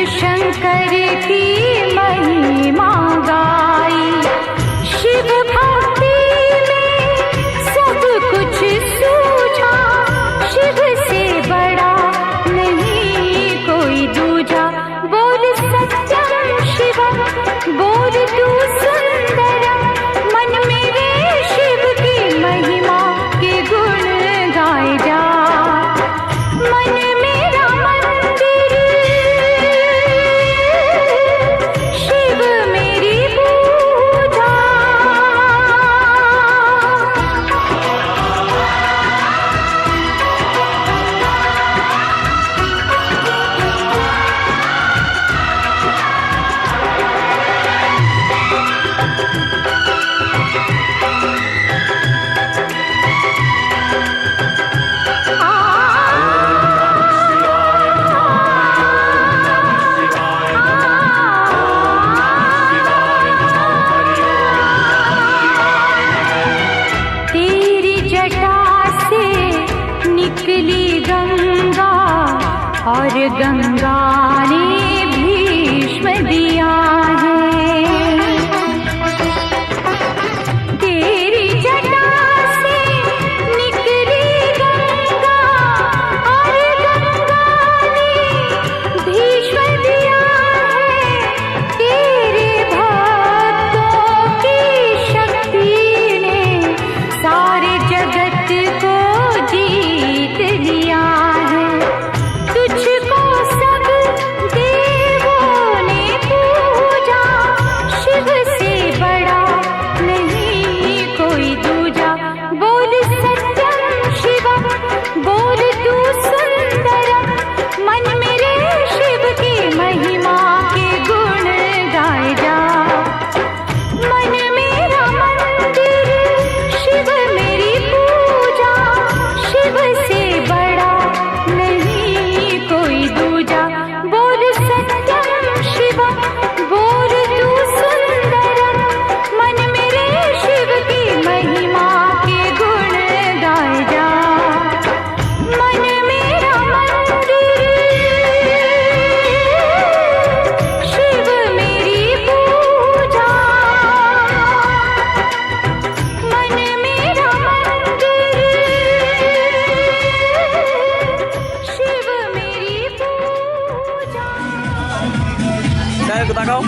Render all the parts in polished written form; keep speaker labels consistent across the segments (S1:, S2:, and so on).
S1: शंकर की महिमा गाई। गंगा ने भीष्म दिया है। तेरी जटा से निकली गंगा और गंगा ने भीष्म दिया है। तेरे भक्तों की शक्ति ने सारे जगत को जीत लिया है। तुझको सब देवों ने पूजा, शिव से बड़ा नहीं कोई दूजा। बोल सत्यम शिवम, बोल तू सुंदरम, मन मेरे शिव की महिमा के गुण गाए जा। मन मेरा मंदिर, शिव मेरी पूजा, शिव से बड़ा नहीं कोई दूजा। बोल सत्यम शिवम, बोल तू सुंदरम, मन मेरे शिव की महिमा के गुण गाए जा। मन मेरा मंदिर, शिव मेरी पूजा, मन मेरा मंदिर, शिव मेरी पूजा।
S2: को ताकाओ।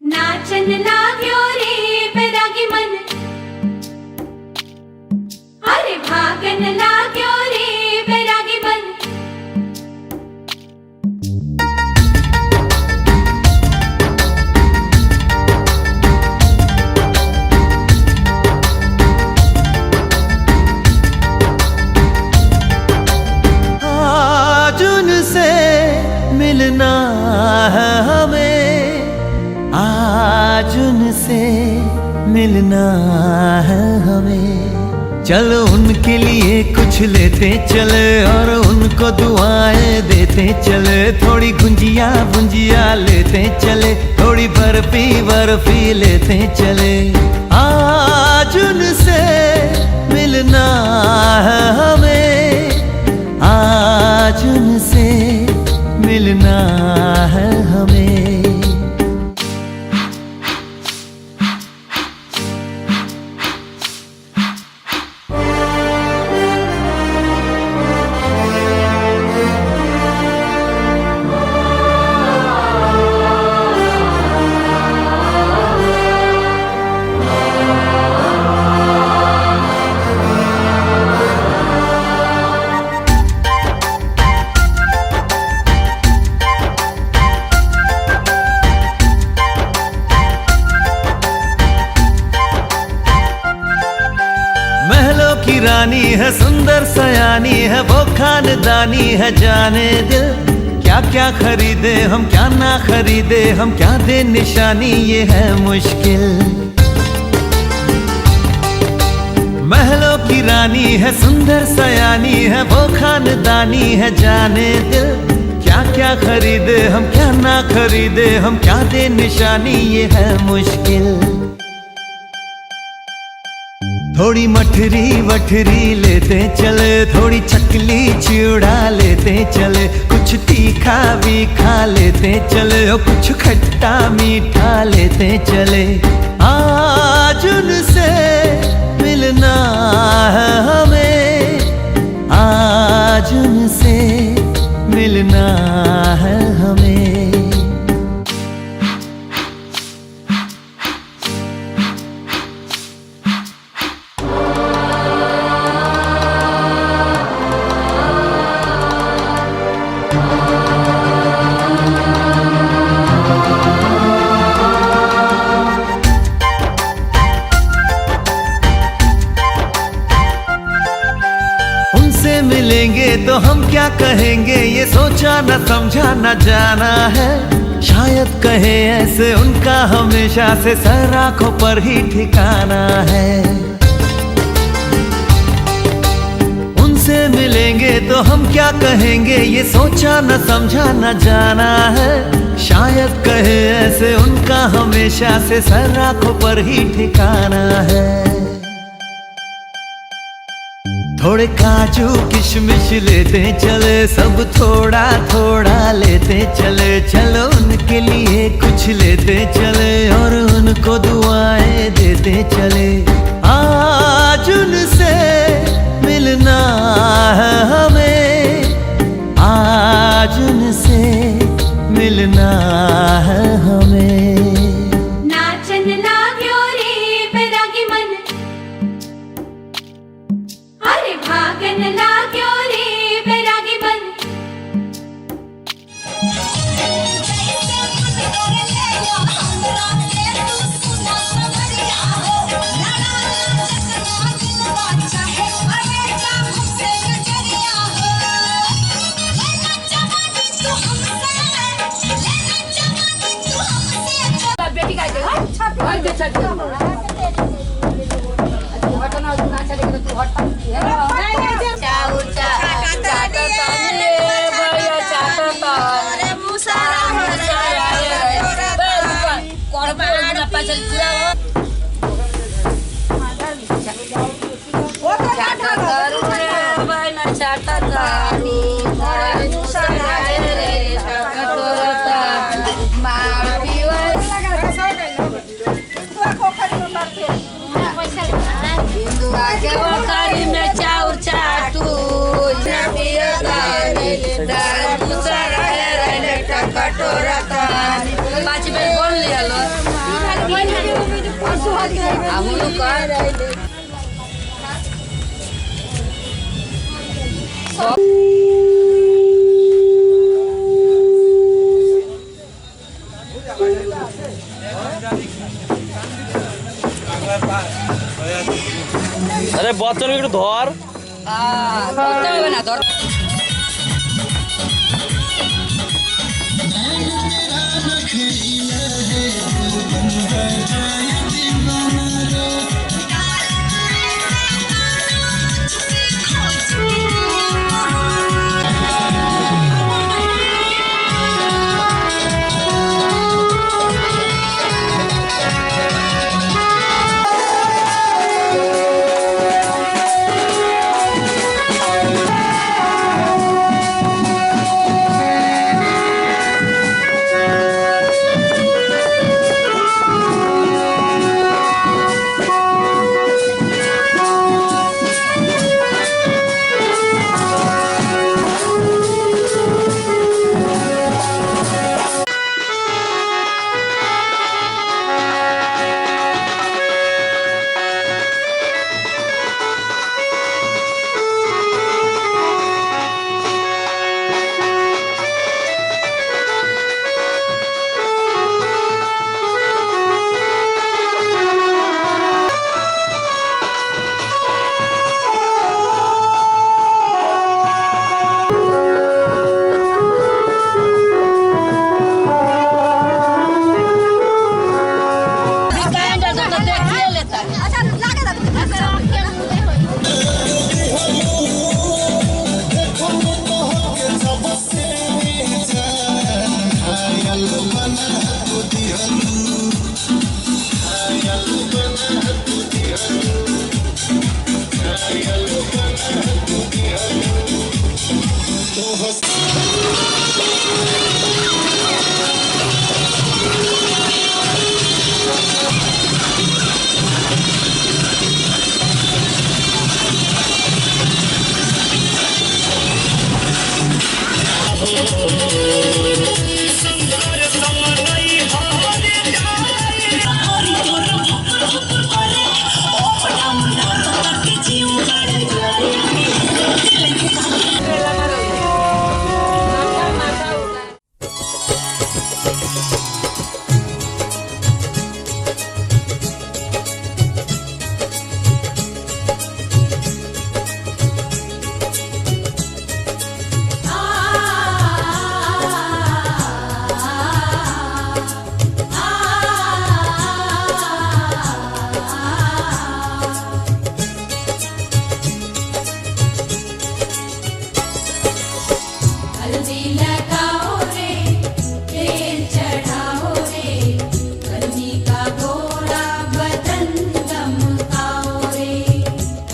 S1: नाचन लाग्यो रे बैरागी मन, अरे भागन लाग्यो रे बैरागी मन।
S3: आज उनसे मिलना है हमें, आज उनसे मिलना है हमें। चलो उनके लिए कुछ लेते चले और उनको दुआएं देते चले। थोड़ी गुंजिया गुंजिया लेते चले, थोड़ी बर्फी बर्फी लेते चले। आज उनसे मिलना है हमें, आज उनसे मिलना है हमें। की रानी है, सुंदर सयानी है, वो खानदानी है। जाने दिल क्या क्या खरीदे हम, क्या ना खरीदे हम, क्या दे निशानी, ये है मुश्किल। महलों की रानी है, सुंदर सयानी है, वो खानदानी है। जाने दिल क्या क्या खरीदे हम क्या ना खरीदे, हम क्या दे निशानी, ये है मुश्किल। थोड़ी मठरी वठरी लेते चले, थोड़ी चकली चिड़ा लेते चले, कुछ तीखा भी खा लेते चले और कुछ खट्टा मीठा लेते चले। आज उनसे मिलना है हमें, आज उनसे मिलना है हमें। उनसे मिलेंगे तो हम क्या कहेंगे, ये सोचा न समझा न जाना है। शायद कहे ऐसे उनका हमेशा से सर आंखों पर ही ठिकाना है। उनसे मिलेंगे तो हम क्या कहेंगे, ये सोचा न समझा न जाना है। शायद कहे ऐसे उनका हमेशा से सर आंखों पर ही ठिकाना है। थोड़े काजू किशमिश लेते चले, सब थोड़ा थोड़ा लेते चले, चलो उनके लिए कुछ लेते चले और उनको दुआएं देते चले। आज उनसे मिलना है हमें, आज उनसे मिलना है हमें।
S1: नाचन लाग्यो रे बैरागी मन, अरे भागन लाग्यो रे बैरागी मन।
S2: बेटी का में चाउर चाटू कटोरा पाँच बेर बोल लिया लो
S4: আরে বচ্চন একটু ধর
S2: ধরতে হবে না ধর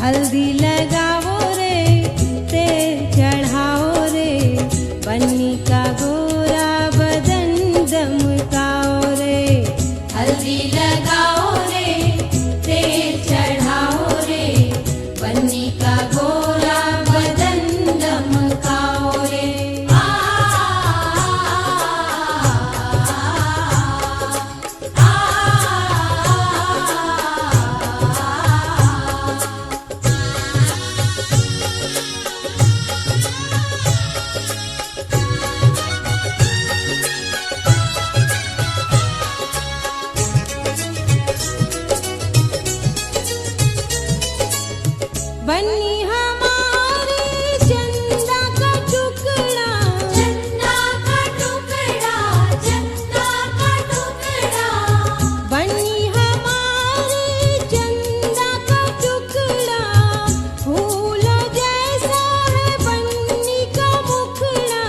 S4: हल्दी लगाओ रे तेल चढ़ाओ रे बन्नी का गोरा बदन दमकाओ रे।
S1: हल्दी लगाओ रे तेल चढ़ाओ रे बन्नी का गोरा बदन दमकाओ रे।
S4: बन्नी हमारी चंदा का टुकड़ा
S1: चंदा का टुकड़ा चंदा का टुकड़ा
S4: बन्नी हमारी चंदा का टुकड़ा फूलों जैसा है बन्नी का मुखड़ा।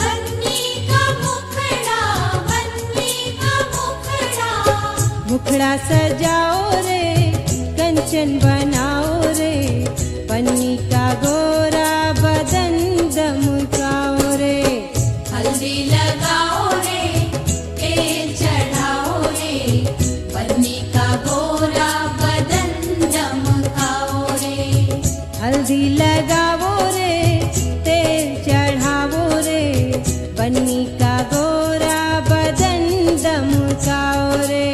S1: बन्नी का मुखड़ा बन्नी का मुखड़ा।
S4: मुखड़ा सजाओ रे कंचन बनाओ रे बन्नी का गोरा बदन दमकाओ रे।
S1: हल्दी लगाओ रे तेल चढ़ाओ रे बन्नी का गोरा बदन दमकाओ रे।
S4: हल्दी लगाओ रे तेल चढ़ाओ रे बन्नी का गोरा बदन दमकाओ रे।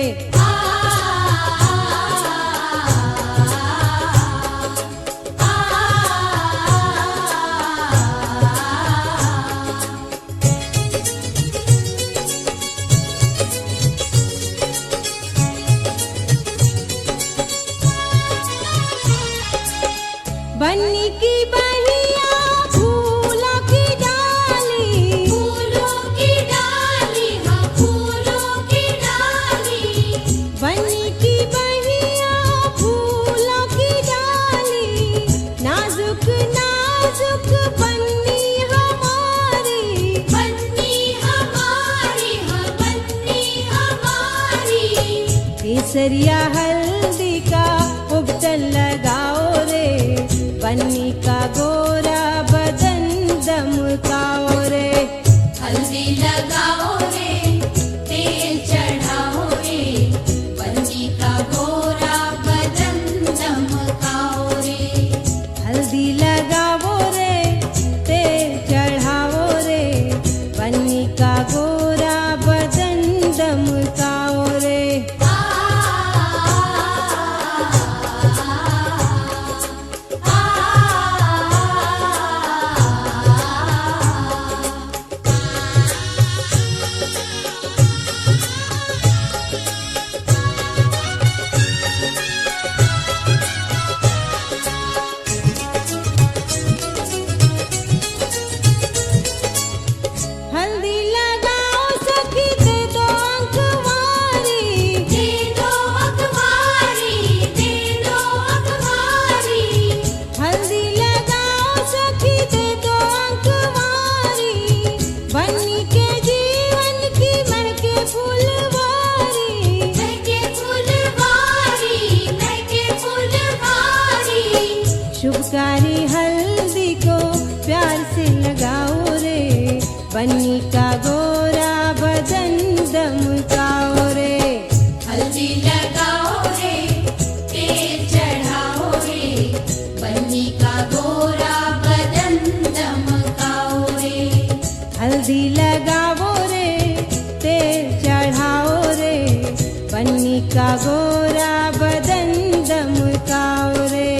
S4: बन्नी की बहिया फूलों की डाली
S1: फूलों की डाली हाँ फूलों की डाली।
S4: बन्नी की बहिया फूलों की डाली नाजुक नाजुक बन्नी हमारी।
S1: बन्नी हमारी हाँ बन्नी हमारी।
S4: केसरिया हल्दी का उबटन लगाओ रे बन्नी का गोरा बदन दमकाओ रे।
S1: हल्दी लगाओ रे तेल चढ़ाओ रे बन्नी का गोरा बदन दमकाओ रे।
S4: हल्दी लगाओ रे तेल चढ़ाओ रे बन्नी का गोरा बदन दमकाओ रे। हल्दी लगाओ सखी दे दो अंकवारी।
S1: दे दो अखबारी दे दो अखबारी।
S4: हल्दी लगाओ सखी दे दो अंकवारी बन्नी के जीवन की महके फुलवारी।
S1: महके फुलवारी महके फुलवारी।
S4: शुभकारी हल्दी को प्यार से लगाओ रे बन्नी का गोरा बदन दमकाओ रे।
S1: हल्दी लगाओ रे तेल चढ़ाओ रे बन्नी का गोरा बदन दमकाओ रे।
S4: हल्दी लगाओ रे तेल चढ़ाओ रे बन्नी का गोरा बदन दमकाओ रे।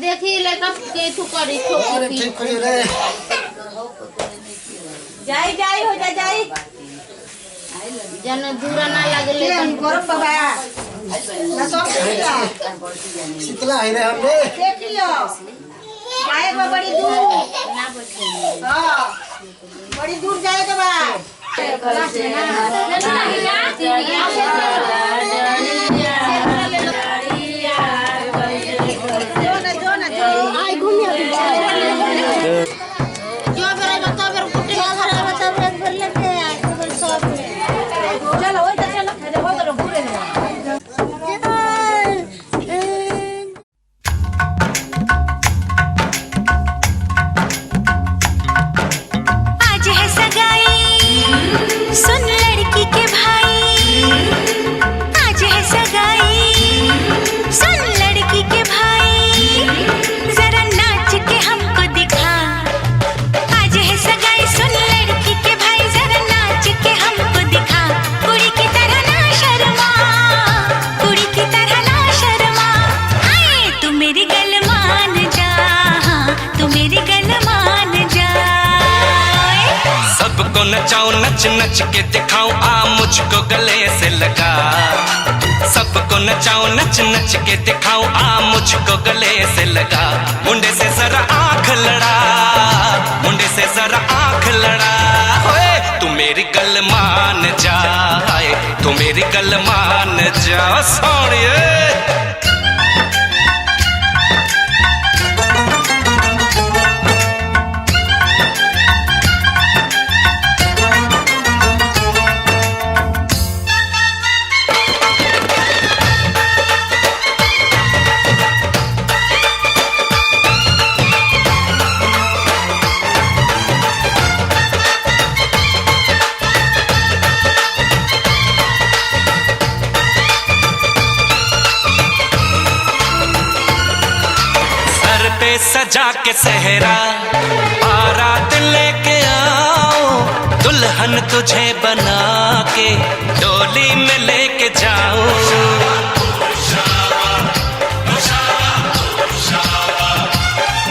S4: देखी ले कब के तू करी ठीक करी रे
S2: जाई जाई हो जा जाई
S4: जन दूर ना लगले
S2: करो बाबा ना तो
S5: शीतला है रे हमने
S2: देख लियो जाएगा बड़ी दूर हां बड़ी दूर जाएगा बा
S3: नचाऊं नच नच के दिखाऊं आ मुझको गले से लगा सबको नचाऊं नच नच के दिखाऊं आ मुझको गले से लगा मुंडे से जरा आंख लड़ा मुंडे से जरा आंख लड़ा ओए तू मेरी गल मान जा तू मेरी गल मान जा सोनिए सजा के सहरा बारात लेके आओ दुल्हन तुझे बना के डोली में लेके जाओ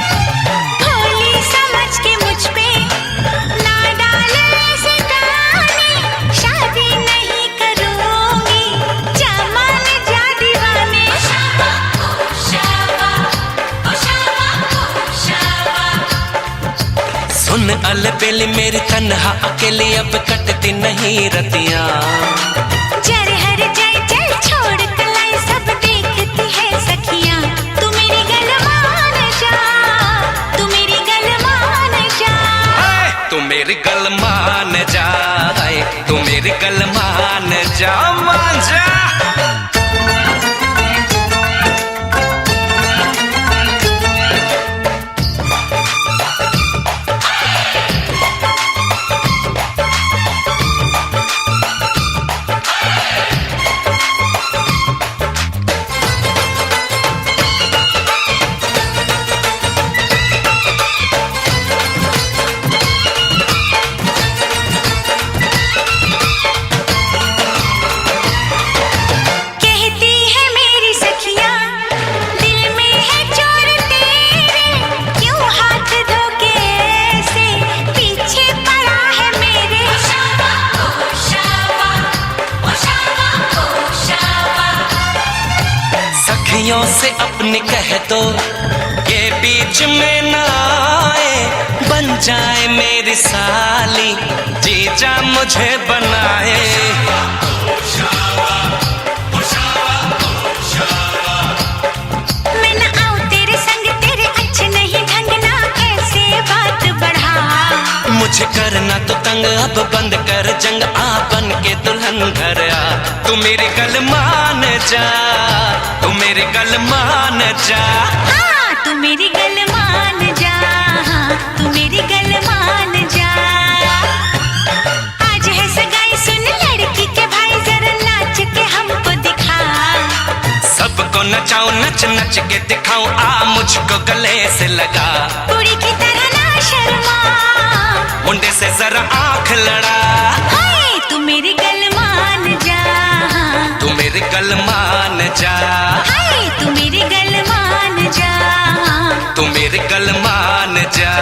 S1: भोली समझ के मुझ पे ना डाले ऐसे गाने शादी नहीं करूंगी जमान जा दीवाने
S3: सुन अलबेली मेरी तन्हा अकेली अब कटती नहीं रतियां
S1: जर हर जाए चल छोड़ कलाई सब देखती है सखियां तू मेरी गल मान जा तू मेरी गल मान जा
S3: तू मेरी गल मान जा तू मेरी गल मान जा मान जा से अपने कह दो ये बीच में ना आए बन जाए मेरी साली जीजा मुझे बनाए
S1: मैं ना आऊं तेरे संग तेरे अच्छे नहीं ढंग ना ऐसे बात बढ़ा
S3: मुझे करना तो तंग अब बंद कर जंग आ बन के दुल्हन घर आ तू मेरी गल मान जा तू मेरी गल मान जा
S1: हाँ तू मेरी गल मान जा तू मेरी गल मान जा आज है सगाई सुन लड़की के भाई जरा नाच के हमको दिखा
S3: सबको नचाऊं नच नच के दिखाऊं आ मुझको गले से लगा
S1: कुड़ी की तरह ना शर्मा
S3: मुंडे से जरा आंख लड़ा।
S1: हाय तू मेरी गल मान जा,
S3: तू मेरी गल मान जा।
S1: हाय तू मेरी गल मान जा,
S3: तू मेरी गल मान जा।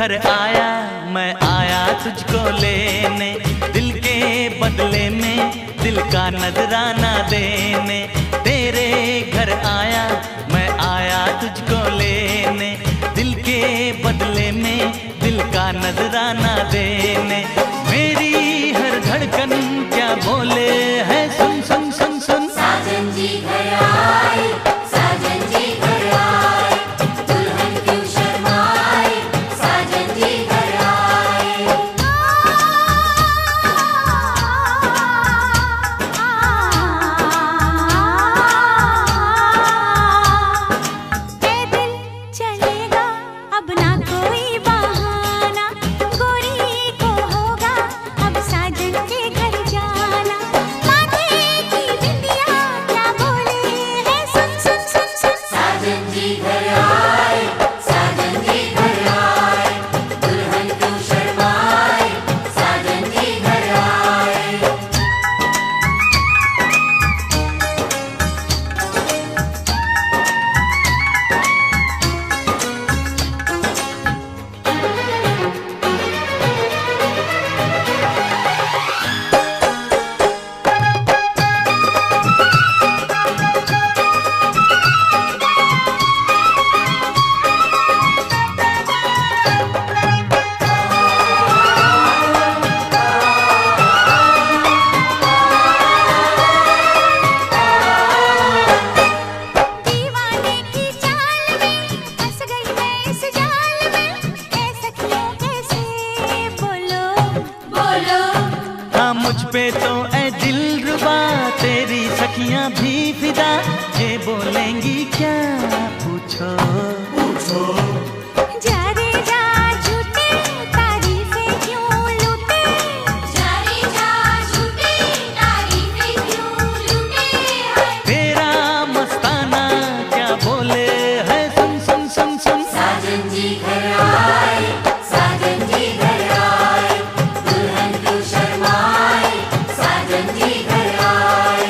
S3: घर आया मैं आया तुझको लेने, दिल के बदले में दिल का नजराना देने। तेरे घर आया मैं आया तुझको लेने, दिल के बदले में दिल का नजराना देने। मेरी हर धड़कन क्या बोले है सुन सुन सुन सुन।
S6: साजन जी घर आए, साजन जी घर आए, दुल्हन क्यों शर्माए, साजन जी घर आए।
S1: पैदल चलेगा अब ना कोई बहाना, गोरी को होगा अब साजन के घर जाना। माथे की बिंदिया क्या बोले है सुन सुन सुन सुन।
S6: साजन जी घर आए, साजन जी घर आए, दुल्हन क्यों शर्माए, साजन जी घर आए।
S1: दीवाने की चाल में फंस गई मैं इस जाल में, ऐ सखियों कैसे बोलो
S6: बोलो
S3: हाँ मुझ पे तो ऐ दिलरुबा तेरी सखियां भी फिदा, ये बोलेंगी क्या पूछो पूछो।
S1: जा रे जा झूठे तारीफें क्यों लूटे,
S6: जा रे जा झूठी तारीफें क्यों लूटे हैं।
S3: तेरा मस्ताना क्या बोले है सुन सुन सुन सुन।
S6: साजन जी घर आए, साजन जी घर आए, दुल्हन क्यों शर्माए, साजन जी घर आए।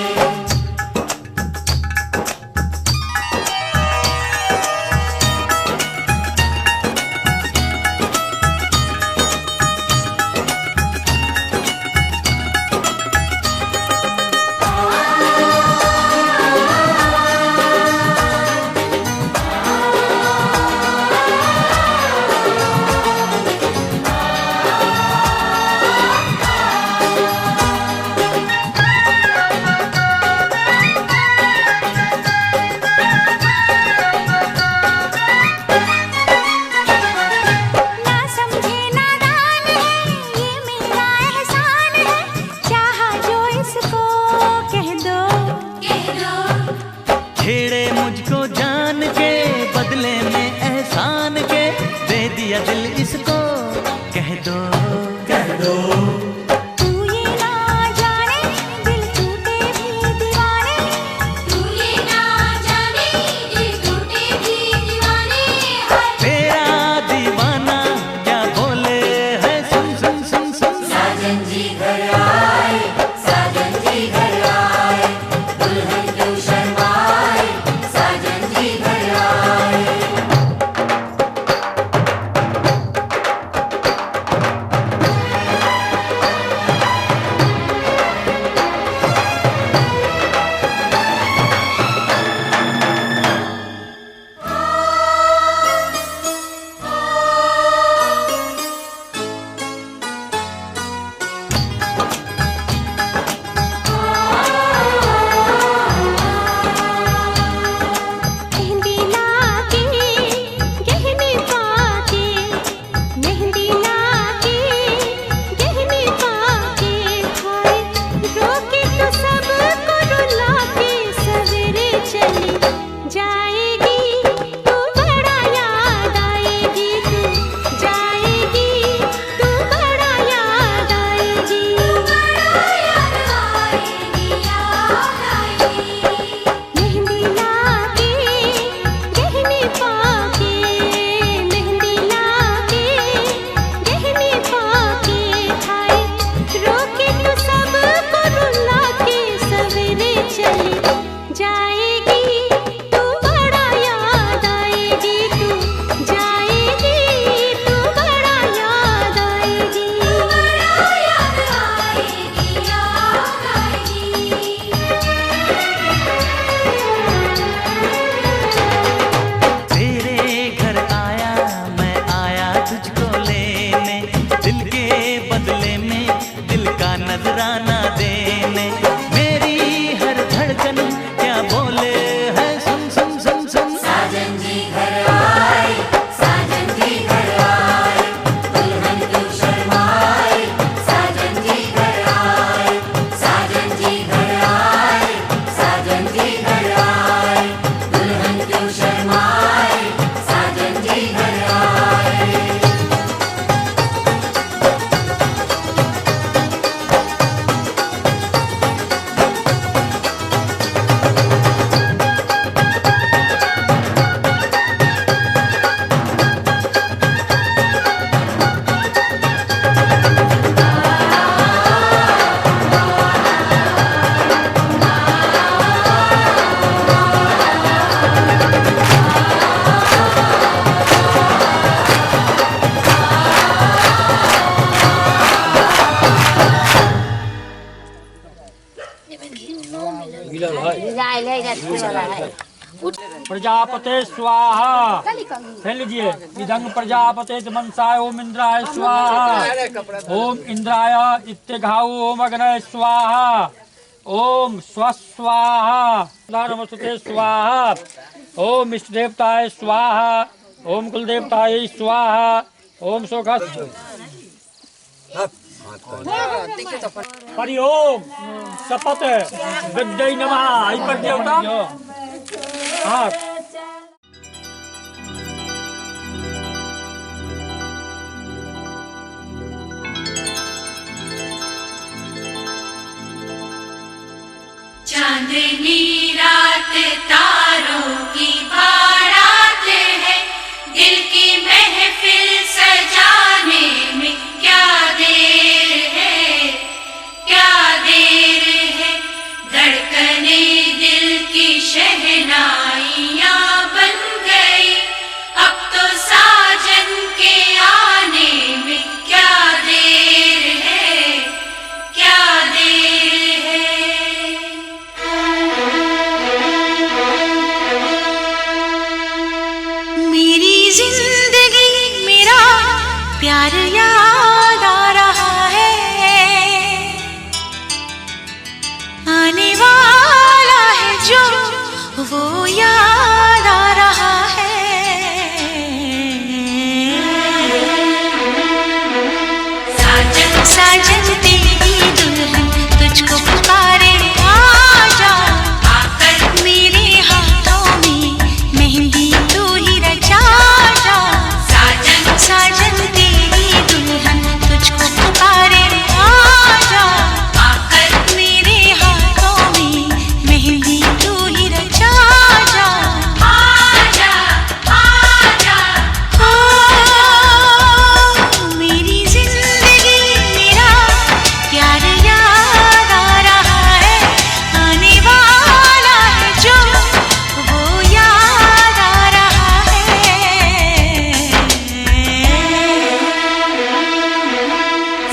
S7: प्रजापते स्वाहा। फिर लीजिए इदं प्रजापते मनसाय ओम इंद्राय स्वाहा। ओम इंद्राय इत्तेघाऊ ओम अग्नये स्वाहा। ओम स्वस्वाहा नमस्ते स्वाहा। ओम इष्ट देवताय स्वाहा। ओम कुल देवताय स्वाहा। ओम सोखा हरि ओम शपथ विद्यै नमः। पर देवता हाँ
S6: चांदनी रात तारों की बारात है, दिल की महफिल सजाने में क्या देर है, क्या देर है। धड़कने दिल की शहनाइयाँ बन गई, अब तो साजन के आने में क्या देर है, क्या देर है। मेरी जिंदगी मेरा प्यार याद आ रहा है, आने वाला है जो वो याद आ रहा है। साजन साजन तेरी दुल्हन तुझको पुकारे आजा, आकर मेरे हाथों में मेहंदी तू ही रचा जा। साजन साजन तेरी दुल्हन तुझको पुकारे आजा, आकर मेरे हाथों में मेहंदी तू ही रचा जा। आजा आजा हो मेरी जिंदगी मेरा प्यार याद आ रहा है, आने वाला है जो वो याद आ रहा है।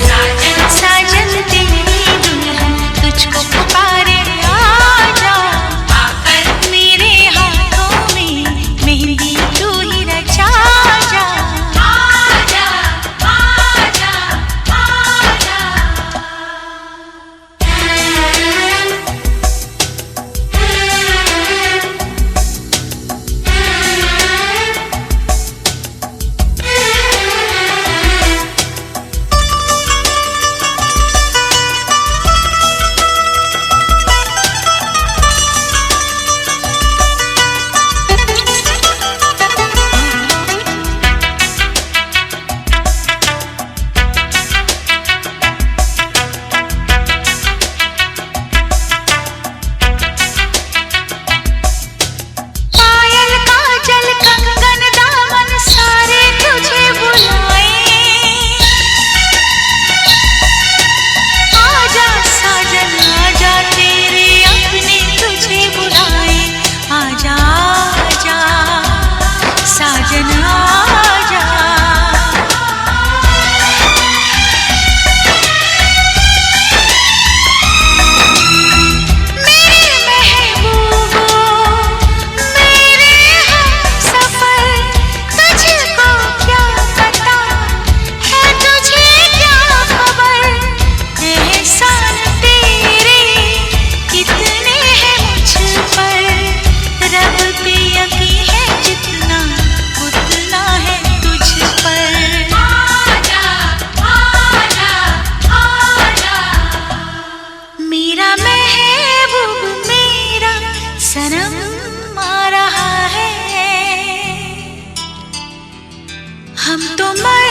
S6: साजन साजन तेरी दुल्हन तुझको पुकारे आजा, आकर मेरे हाथों में मेहंदी तू ही रचा जा। आजा आजा आजा पायल काजल कंगन दामन सारे तुझे बुलाए, आजा साजन आजा तेरे अपने तुझे बुलाए। आजा आजा साजन आजा। मेरे महबूबो मेरे हमसफर, तुझको क्या पता है तुझे क्या खबर, एहसान तेरे कितने हैं मुझ पर। रब पे यकीन है जितना उतना है तुझ पर। आजा आजा आजा मेरा महबूब मेरा सनम आ रहा है, हम तो मर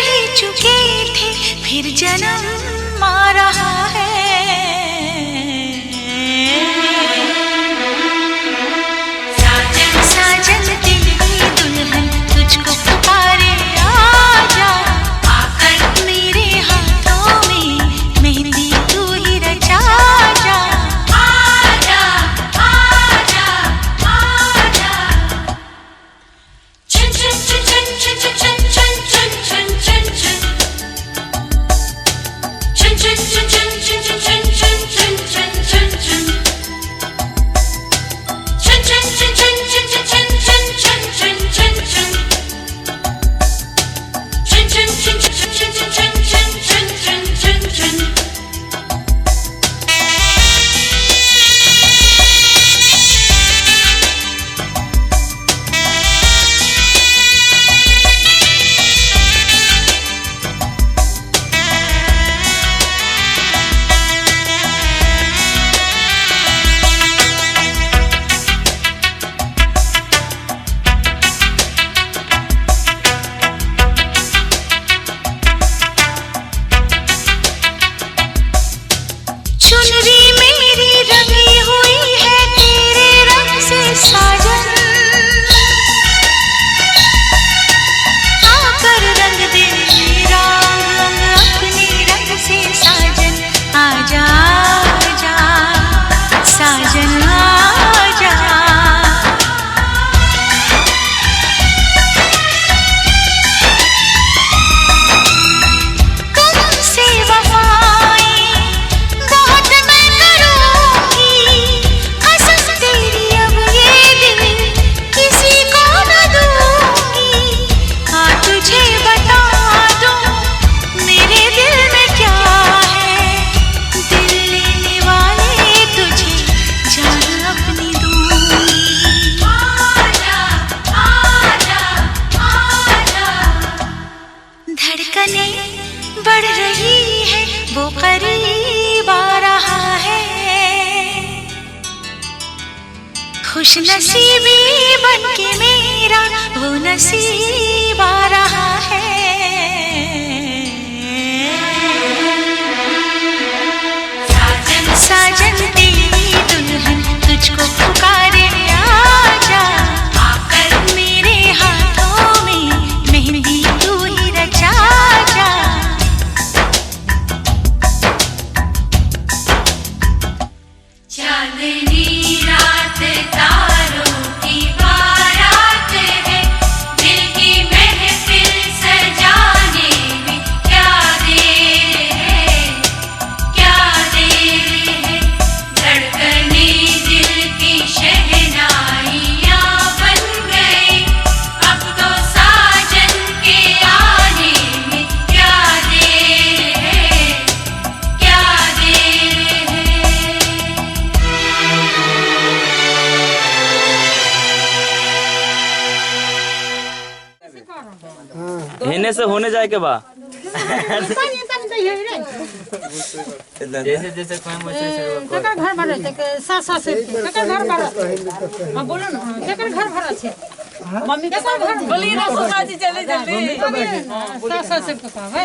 S6: ही चुके थे फिर जन्म आ रहा है। साजन साजन तेरी दुल्हन तुझको पुकारे आजा, आकर मेरे हाथों में मेहंदी तू ही रचा जा। आजा आजा आजा चुन चुन चुन चुन चुन चुन चुन चुन चुन चुन चुन चुन चुन चुन चुन चुन चुन
S1: वो करीब आ रहा है, खुश नसीबी बनके मेरा वो नसीब आ रहा है। साजन साजन तेरी दुल्हन तुझको पुकारे, आजा आकर मेरे हाथों में मेहंदी तू ही रचा जा।
S6: चांदनी रात तारों की बारात है, दिल की महफिल सजाने में क्या देर है, क्या देर है। धड़कने दिल की शहनाइयाँ बन गई, अब तो साजन के आने में क्या देर है, क्या देर है।
S8: हेने से होने जाए के बा जैसे जैसे कोई मुझे
S2: केकर घर भरे के सासा से केकर घर भरे। हां बोलो ना केकर घर भरा छे मम्मी के घर बोली ना सुनाजी चले जल्दी सासा से के कहबै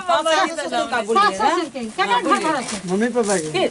S2: बाबा जी तो का बोलिए सासा से केकर घर भरा छे
S5: मम्मी पापा के।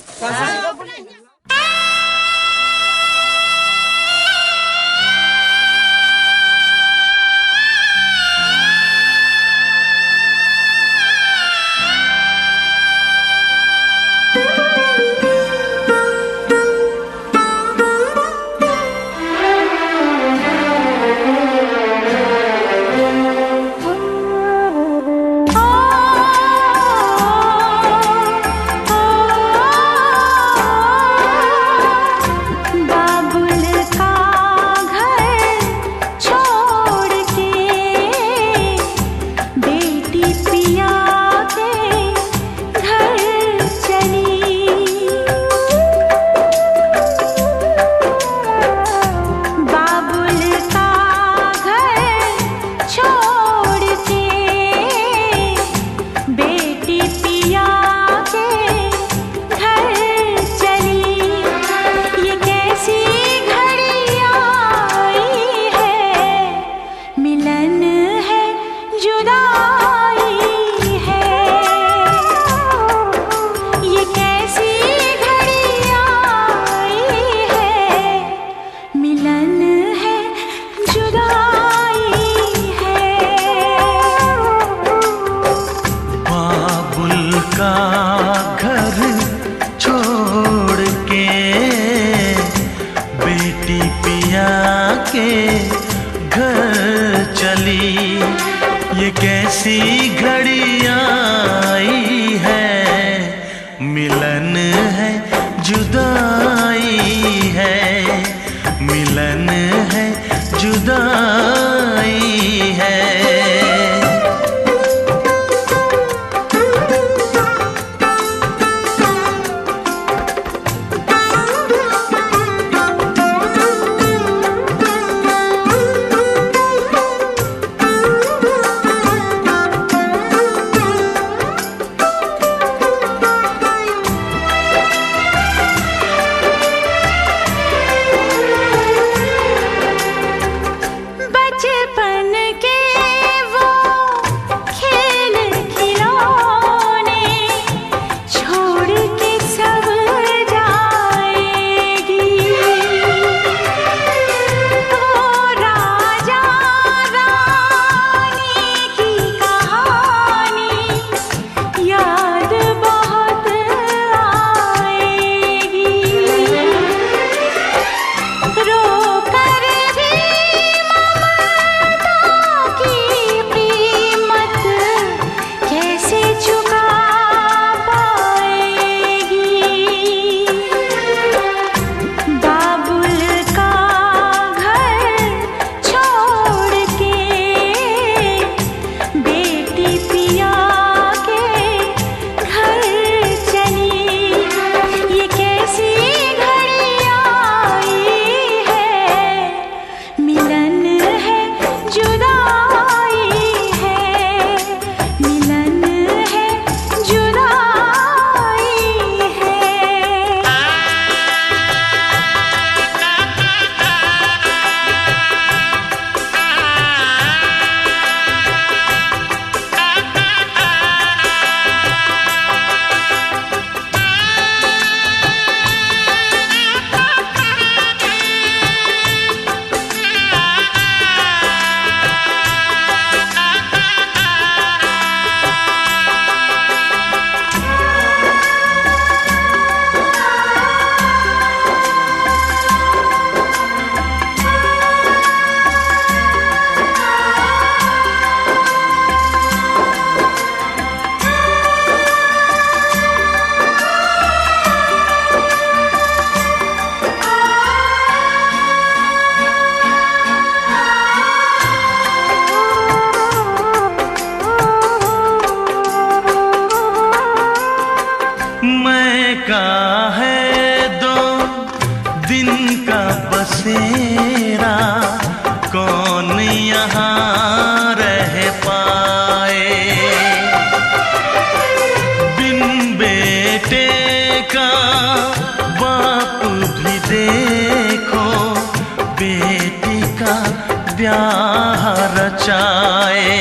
S3: बेटी का ब्याह रचाए।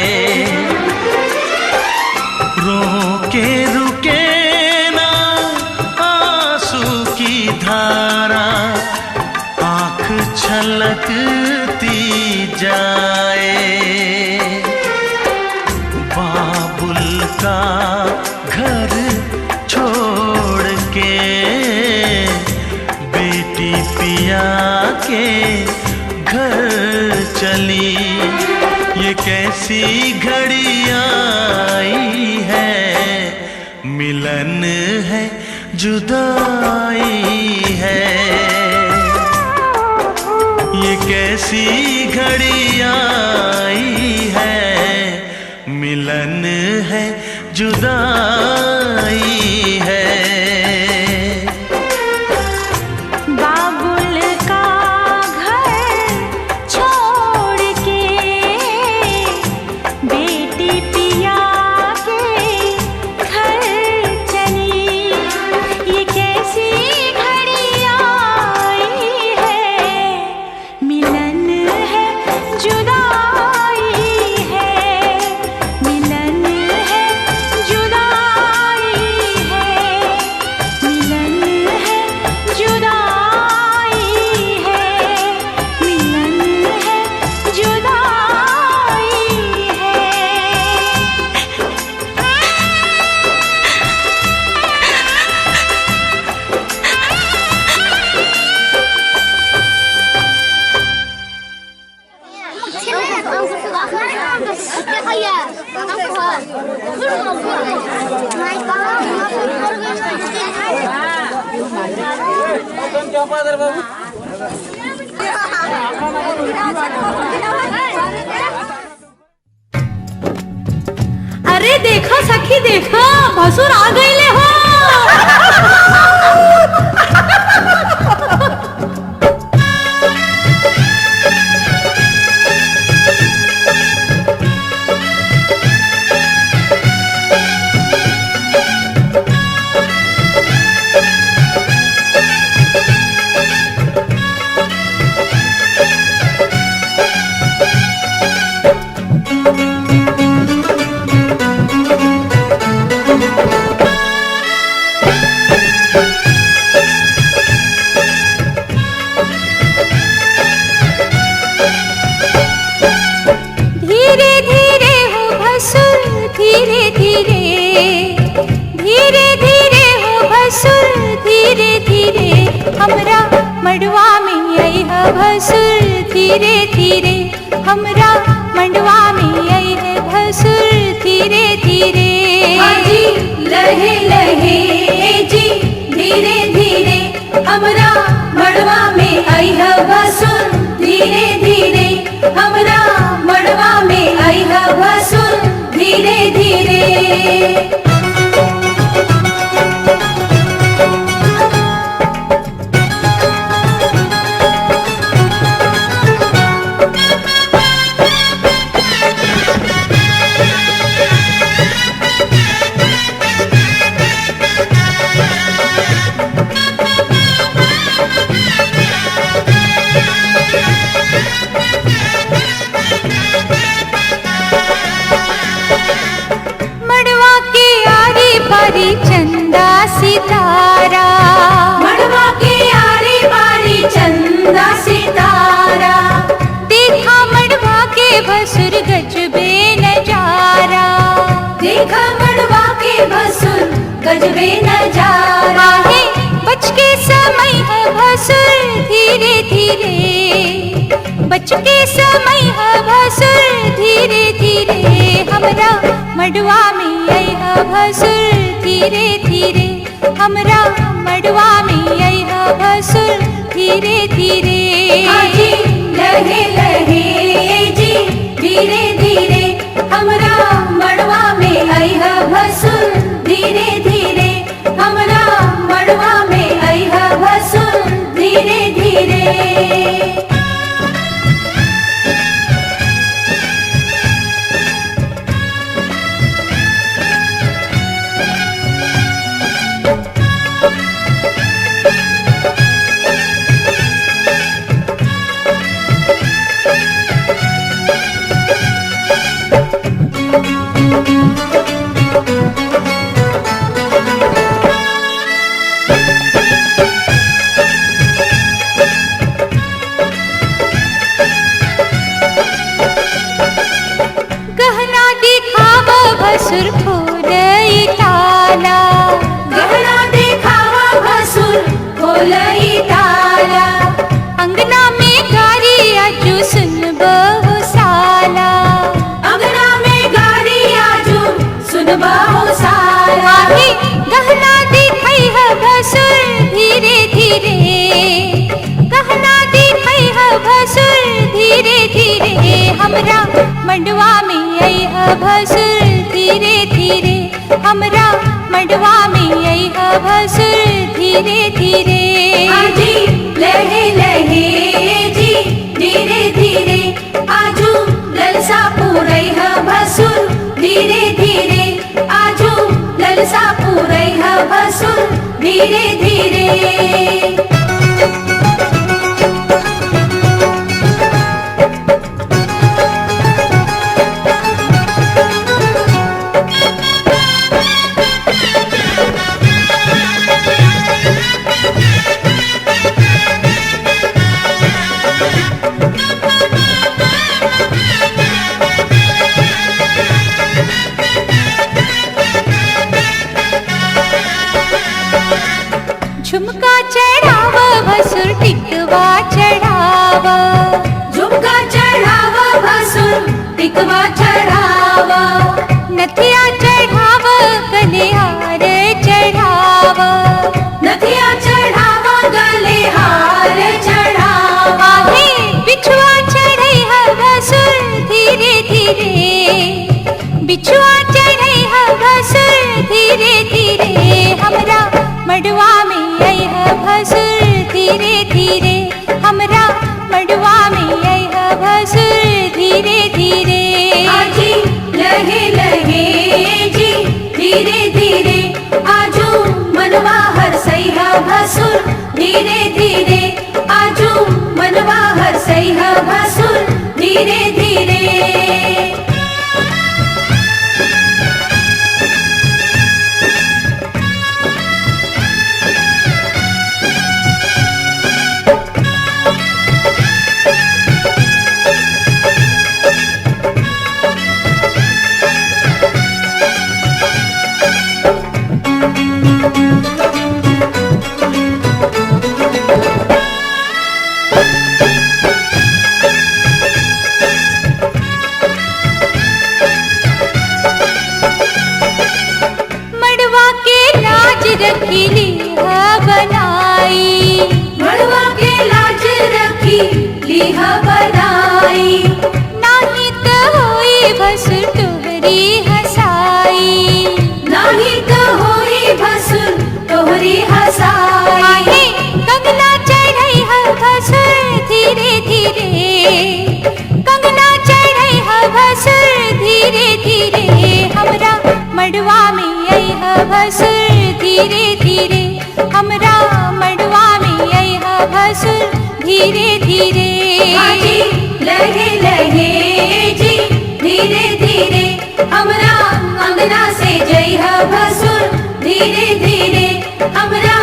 S3: रोके रुके ना आंसू की धारा, आंख छलकती जाए। बाबुल का घर छोड़ के बेटी पिया के घर चली, ये कैसी घड़ी आई है, मिलन है जुदाई है। ये कैसी घड़ी आई है, मिलन है जुदाई है।
S1: बाबुल का घर छोड़ के बेटी पिया के घर चली, ये कैसी घड़ी आई है, मिलन है जुदाई है, मिलन है जुदाई है, मिलन है जुदाई है, मिलन है जुदाई है।
S4: अरे देखो सखी देखो, भसुर आ गईले हो। धीरे धीरे हो भसुर, धीरे धीरे, धीरे धीरे हो भसुर, धीरे धीरे, हमरा मड़वा में आई है भसुर, धीरे धीरे, हमरा मड़वा में आई है भसुर, धीरे धीरे। जी लहे लहे जी धीरे धीरे, हमरा मड़वा में आई है भसुर, धीरे धीरे, हमरा मड़वा में आई है भसुर, धीरे धीरे। मड़वा के आरी बारी चंदा सितारा, मड़वा के आरी बारी चंदा सितारा, देखा मड़वा के भसुर गजबे नजारा, देखा मड़वा के भसुर गजबे नजारा। है बच के समय है भसुर, धीरे धीरे, बच के समय है भसुर, धीरे धीरे, हमरा मड़वा में आई है भसुर, धीरे धीरे, हमरा मड़वा में आई है भसुर, धीरे धीरे। लहे लहे जी धीरे धीरे, हमरा मड़वा में आई है भसुर, धीरे धीरे, हमरा मड़वा में आई है भसुर, धीरे धीरे।
S1: भसुर खोलई ताला गहना देखावा भसुर खोलई ताला अंगना में गारी आजू सुन बहु साला अंगना में गारी आजू सुन बहु साला गहना दिखाई है भसुर धीरे धीरे गहना दिखाई है भसुर धीरे धीरे हमरा मंडवा में आई है भसुर धीरे धीरे हमरा मंडवा में आई है भसुर धीरे धीरे आजी लहे लहे जी धीरे धीरे आजू ललसा पूरई है भसुर धीरे धीरे आजू ललसा पूरई है भसुर धीरे धीरे झुमका चढ़ाव भसुर टिकवा चढ़ाव झुमका चढ़ाव भसुर टिकवा चढ़ाव नथिया चढ़ाव गले हार चढ़ाव नथिया चढ़ाव गले हार चढ़ाव बिछुआ चढ़ई है भसुर धीरे धीरे बिछुआ चढ़ई है भसुर धीरे धीरे हमरा मडवा में आई है भसुर धीरे धीरे हमरा मडवा में आई है भसुर धीरे धीरे आजी लहे लहे जी धीरे धीरे आजू मनवा हर सही है भसुर धीरे धीरे आजू मनवा हर सही है भसुर धीरे धीरे मड़वा के लाज रखी लिहा बनाई मड़वा के लाज रखी लिहा बनाई नाही तो होई भसुर तोहरी हसाई नाही तो होई भसुर तोहरी हसाई कंगना चढ़ई है भसुर धीरे धीरे कंगना चढ़ई है भसुर धीरे धीरे हमरा मडवा में आई है भसुर धीरे धीरे हमरा मडवा में आई है भसुर धीरे धीरे आजी लहे लहे जी धीरे धीरे हमरा अंगना से जई है भसुर धीरे धीरे हमरा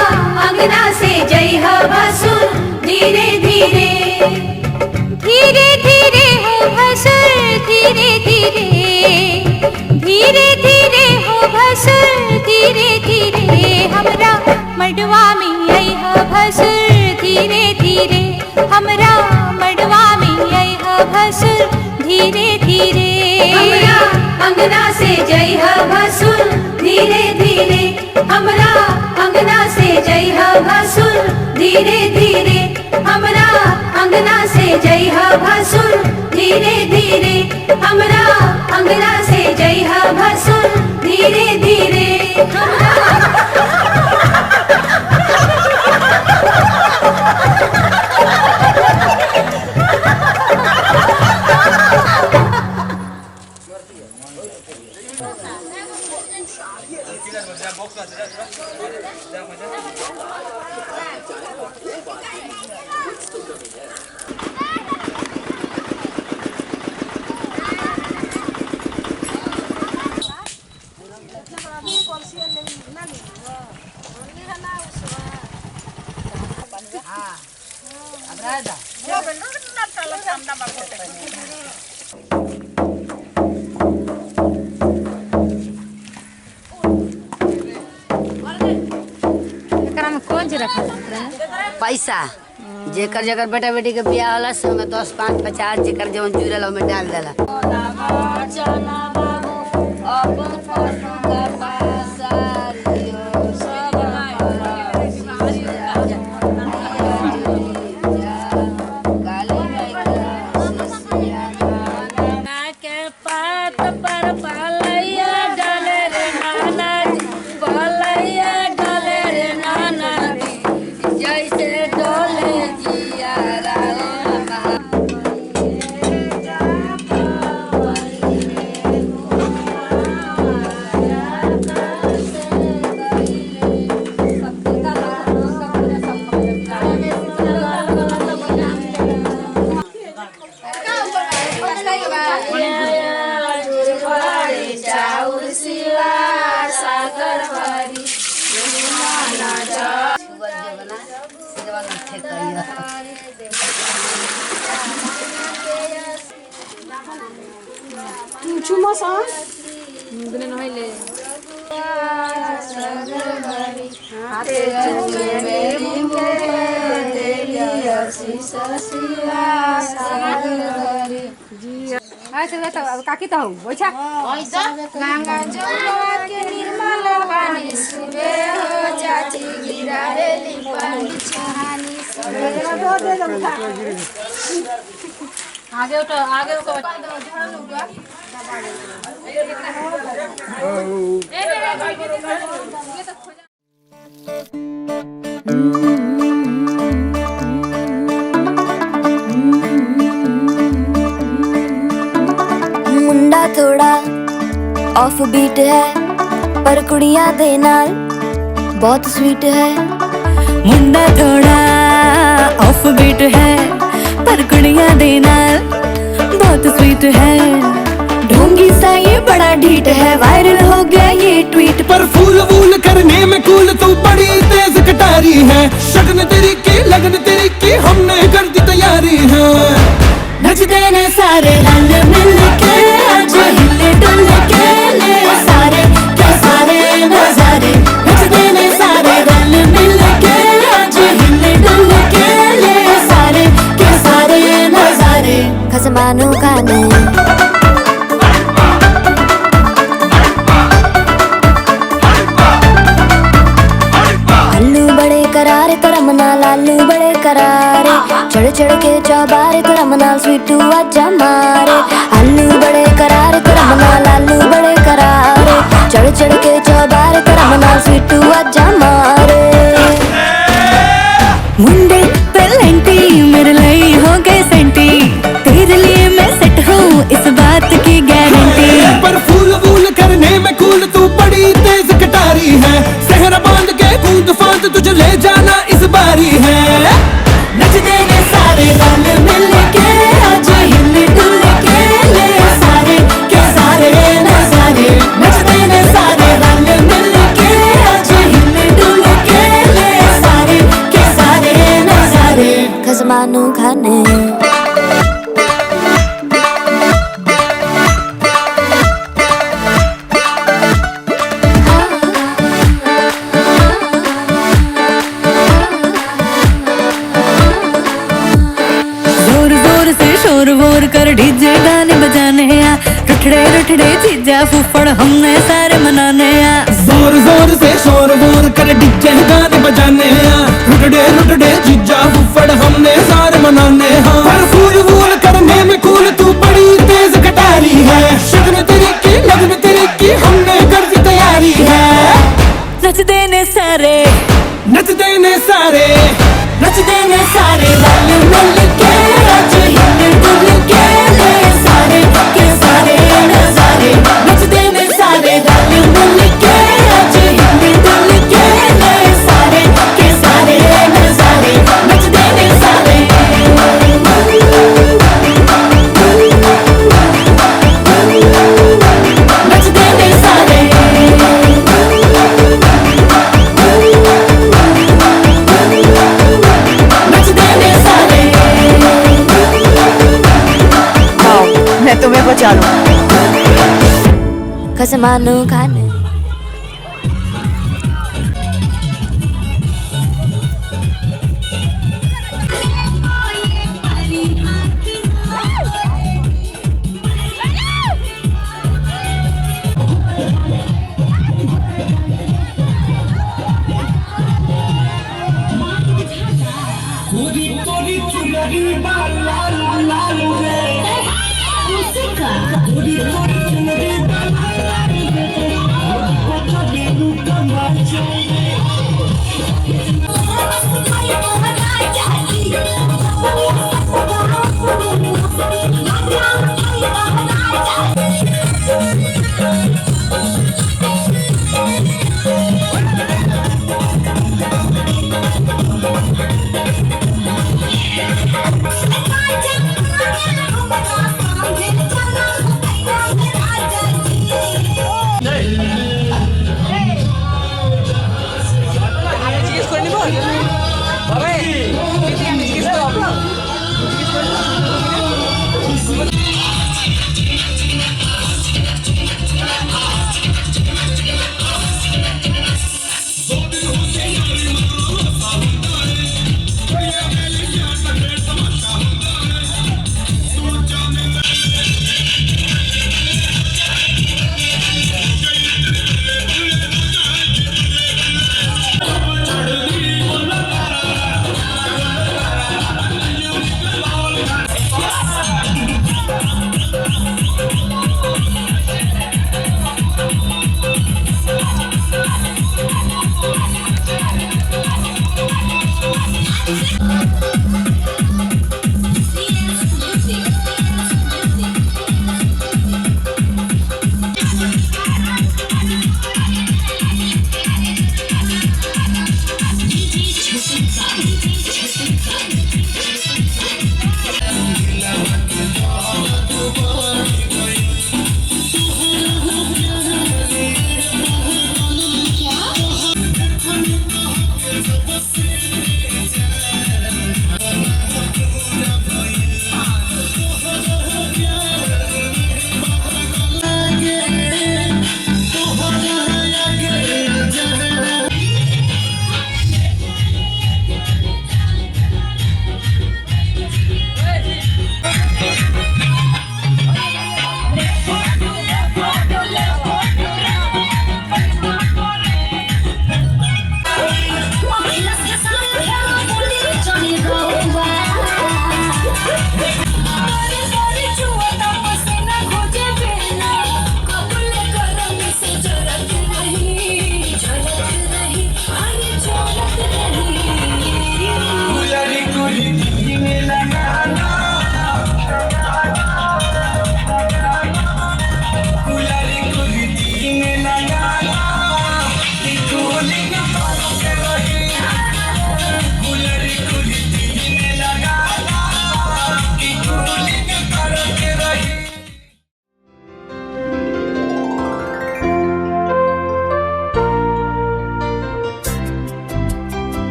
S1: अंगना से जई है भसुर धीरे धीरे धीरे धीरे हो भसुर धीरे धीरे धीरे धीरे हो भसुर धीरे धीरे हमरा मडवा में आई है भसुर धीरे धीरे हमरा मडवा में आई है भसुर धीरे धीरे हमरा अंगना से जई है भसुर धीरे धीरे हमरा अंगना से जई है भसुर धीरे धीरे हमरा अंगना से जई है भसुर धीरे धीरे हमरा अंगना से जई है भसुर धीरे धीरे
S9: पैसा जेकर जेकर बेटा बेटी के बियाह होला संगे 10 5 50 जेकर जवन जुड़ल ओमे डाल देला।
S4: काकी तो हूँ बैठा
S2: आगे उठो आगे उठो
S10: मुंडा थोड़ा ऑफ बीट है पर कुड़ियां दे नाल बहुत स्वीट है। मुंडा थोड़ा ऑफ बीट है पर कुड़ियां दे नाल बहुत स्वीट है। ढोंगी सा ये बड़ा ढीठ है वायरल हो गया ये ट्वीट
S3: पर फूल वूल करने में कूल तू बड़ी तेज कटारी है। शगन तेरी की लगन तेरी की हमने कर दी तैयारी है।
S10: नचते ने सारे रंग मिल के आज हिले डुल के ले सारे के सारे नजारे। नचते ने सारे रंग मिल के आज हिले डुल के ले सारे के सारे नजारे। खसमानों खाने करारे करम नाल आलू बड़े करारे चढ़ चढ़ के चौबारे करम नाल स्वीटू आजा मारे। आलू बड़े करारे करम नाल आलू बड़े करारे चढ़ चढ़ के चौबारे करम नाल स्वीटू आजा मारे। मुंडे पेलेंटी मेरे लिए हो गए सेंटी तेरे लिए मैं सेट हूँ इस बात की गारंटी।
S3: पर फूल वूल करने में कूल तू बड़ी तेज कटारी है। सहरा बांध के कूद फांद तुझे ले जाना इस बारी है।
S10: नचते ने सारे रंग मिल के आज हिले डुल के ले सारे के सारे नजारे। नचते ने सारे रंग मिल के आज हिले डुल के ले सारे के सारे नजारे। खसमानू खाने कर डीजे गाने बजाने आ रुठड़े रुठड़े चीजा फूफड़ हमने सारे मनाने आ।
S3: जोर जोर से शोर वोर कर डीजे गाने बजाने आ रुठड़े रुठड़े चीजा फूफड़ हमने सारे मनाने हाँ। पर फूल वूल करने में कूल तू बड़ी तेज कटारी है। शगन तेरी की लगन तेरी की हमने कर दी तैयारी है।
S10: नचते ने सारे
S3: नचते ने सारे
S10: नचते ने सारे रल मिल के आज हिले डुल के ले सारे के सारे नजारे। नचते ने सारे रल मिल के आज हिले डुल के ले सारे के सारे नजारे। नचते ने सारे नचते ने सारे मैं तुम्हें बचा लूं। खसमानू खाने